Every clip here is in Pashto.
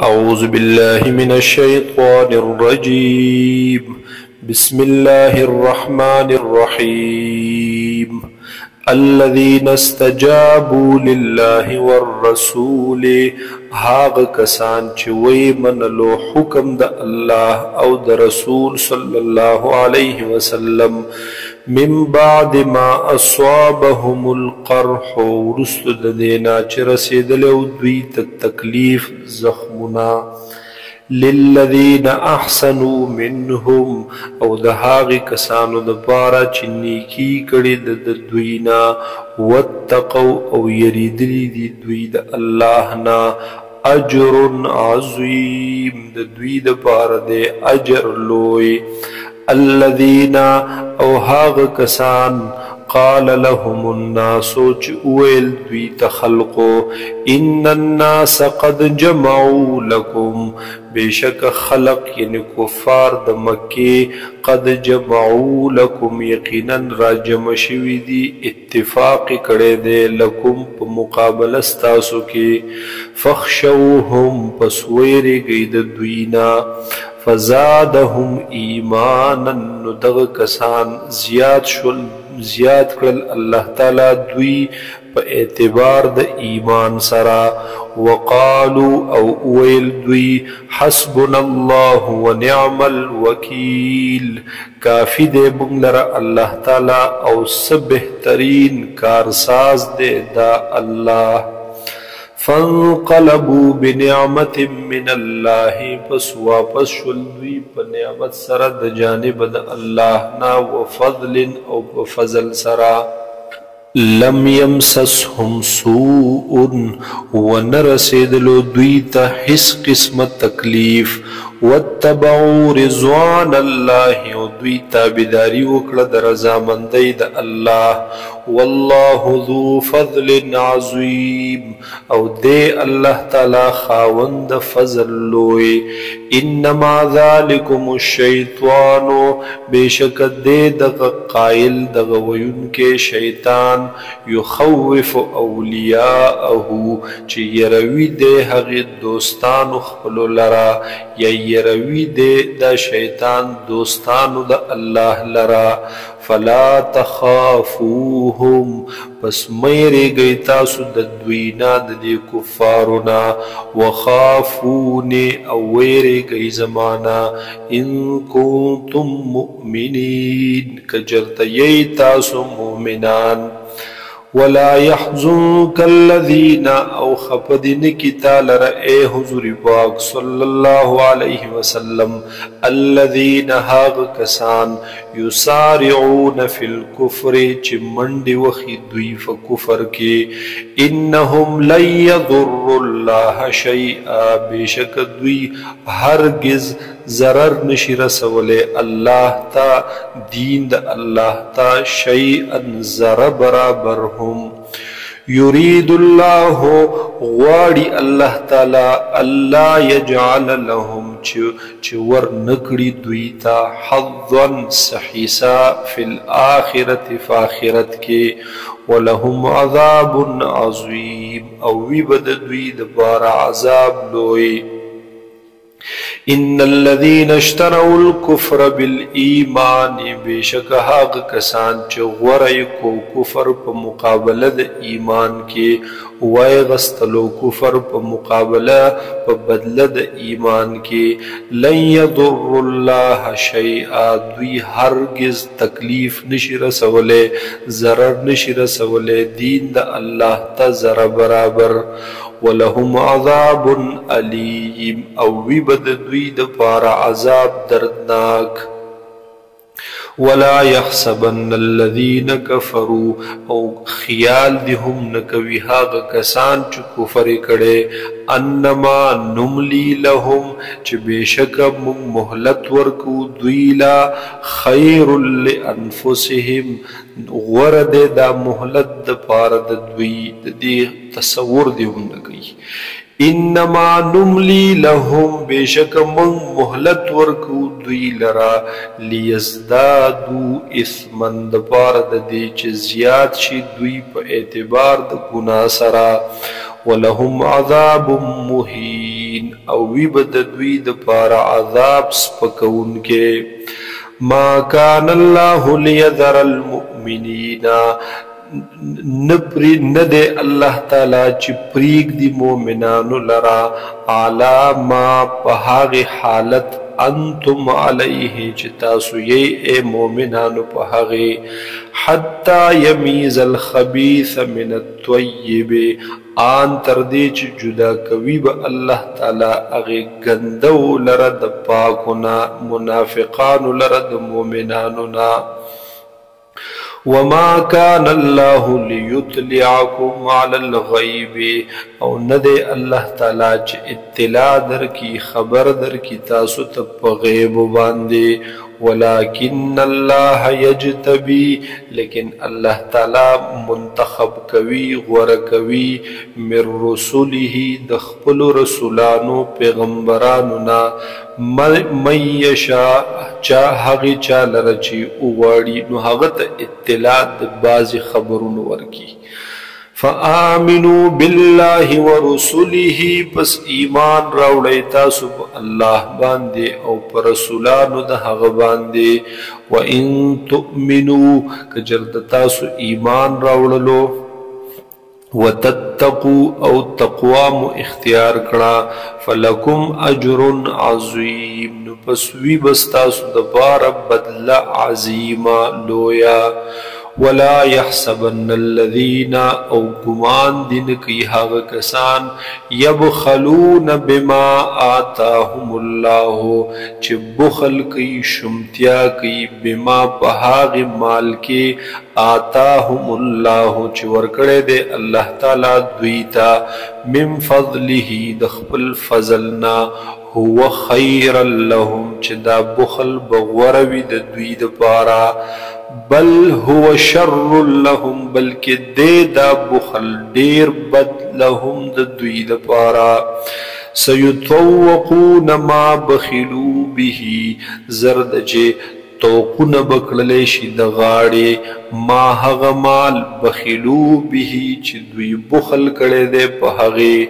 أعوذ بالله من الشيطان الرجيم. بسم الله الرحمن الرحيم. الذين استجابوا لله والرسول هاغ کسان چې وی منلو حکم د الله او د رسول صلی الله علیه وسلم من بعد ما اصابهم القرح ورست د دینا چې رسیدلو دوی ته تکلیف زخمنا للذین احسنوا منهم او د هاغې کسانو دپاره چې نیکي کړې د دوینا واتقوا او یریدلي دي دوی د الله نه اجر عظیم د دوی دپاره دی اجر لوی الذین او هاغ کسان قال لهم الناس ويل دوی تخلقو ان الناس قد جمعوا لكم بشك خلق یعنی کفار د مکی قد جمعوا لكم یقینا راجم شوی دی اتفاق کړي دی لكم په مقابله ستاسو کې فخشوهم پس ویریږئ د دوینا فزادهم ایمانا نو دغه کسان زیاد کړل الله تعالی دوی په اعتبار د ایمان سرا وقالوا او ویل دوی حسبنا الله ونعم الوکیل کافی دے موږ لره الله تعالی او څه بهترین کارساز دے دا الله فانقلبوا بنعمة من الله پس واپس شول دوی په نعمت سره د جانب د الله نا وفضل او فضل سره لم يمسسهم سوء ونرسیدلو دوی ته هیڅ قسم تکلیف واتبعوا رضوان الله او دوی تابعداري وکړه د رضامندۍ د الله والله ذو فضل عظیم او دے الله تعالی خاوند فضل لوی انما ذالکم الشیطان بیشک دے دغ قائل دغ وین کے شیطان یخوف اولیاءه چی یروی دے حقی دوستان خپلو لرا یا یروی دے دا شیطان دوستانو دا اللہ لرا فلا تخافوهم پس میرے گئی تاسو د دوینا د دی کفارونا وخافونی او ویرے گئی زمانا ان کنتم مؤمنین کجرت یی تاسو مؤمنان ولا يحزنك الذين او خفدن کی تعالی اے حضور پاک صلی اللہ علیہ وسلم الذين هاغ کسان يسارعون في الكفر چی منڈی وخی دوی فکفر کی انهم لن يضر الله شيئا بیشک دوی ہرگز ضرر نشی رسولے اللہ تا دین دا اللہ تا شیئا ضرر برابر هم یرید اللہ غواړي الله تعالی اللہ یجعل لهم چه ور نکڑی دوی تا حظا صحیصا فی الآخرت فآخرت کے ولهم عذاب عظیم او وی بد دوی دبار عذاب لوئی ان الذين اشتروا الكفر بالایمان بیشک هاغ کسان چې غوره کو کفر په مقابله د ایمان کې وای غستلو کفر په مقابله په بدله د ایمان کې لن يضر الله شيئا دوی هرگز تکلیف نشي رسولې ضرر نشي رسولې دین د الله ته ضرر برابر ولهم عذاب علیم او وی بد دوی د پار عذاب دردناک ولا يحسبن الذين كفروا او خیال دی هم نکوی هاغ کسان چو کفر کڑے انما نملی لهم چو بیشک مهلت ورکو دویلا خیر لانفسهم غورد دا مهلت دا پارد دوی دی تصور دی هم نکی انما نملی لهم بیشک من مهلت ورکو دوی لرا لیزدادو اثمن دپار دی چه زیاد شی دوی پا اعتبار دا گناہ سرا ولهم عذاب مهین او وی بد دوی د پار عذاب سپکون کې ما کان الله لیذر المؤمنین نپری ند اللہ تعالی چی پریگ دی مومنانو لرا علا ما پہاغ حالت انتم علیہ چی تاسو اے مومنانو پہاغ حتی یمیز الخبیث من الطیب آن تردی چی جدا کوي با اللہ تعالی اغی گندو لرد پاکونا منافقانو لرد مومنانونا وما كان الله ليطلعكم على الغيب او ندے اللہ تعالی چ اطلاع در کی خبر در کی تاسو ته غیب باندې ولكن الله يجتبي لیکن اللہ تعالی منتخب کوي غور کوي من رسوله د خپل رسولانو پیغمبرانو نا من یشاء چا هغه چا لرچی اوغاړي نو هغه ته اطلاع د بعض خبرونو ورکی فآمنوا بالله ورسوله پس ایمان راوړی تاسو الله باندې او پر رسولانو د هغه باندې وان تؤمنوا کجرد تاسو ایمان راوړلو وتتقوا او تقوا مو اختیار کړه فلکم اجر عظیم نو پس وی بستاسو د بار بدل عظیما لویا ولا يحسبن الذين او گمان دین کی هغه کسان يبخلون بما آتاهم الله چې بخل کی شمتیا کی بما پهاغ مال کې آتاهم الله چې ورکړې دے الله تعالی دویتا من فضله د خپل فضلنا هو خیر لهم چې دا بخل بغوروي د دوی د پارا بل هو شر لهم بلکې دې دا بخل ډیر بد لهم د دوی د پارا سيطوقون ما بخلوا به زرد چې توقون بکړلې شي د غاړې ما هغه مال بخلوا به چې دوی بخل کړي دې په هغه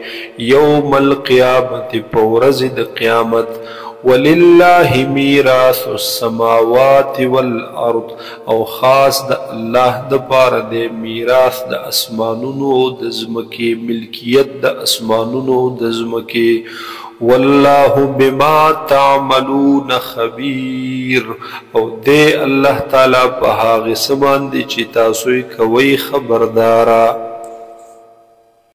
یوم القیامت په ورځ د قیامت ولله میراث السماوات والارض او خاص د الله د پاره د میراث د اسمانونو د زمکه ملکیت د اسمانونو د زمکه والله بما تعملون خبیر او دې الله تعالی په هغه سبحان دي چې تاسو کوي خبردارا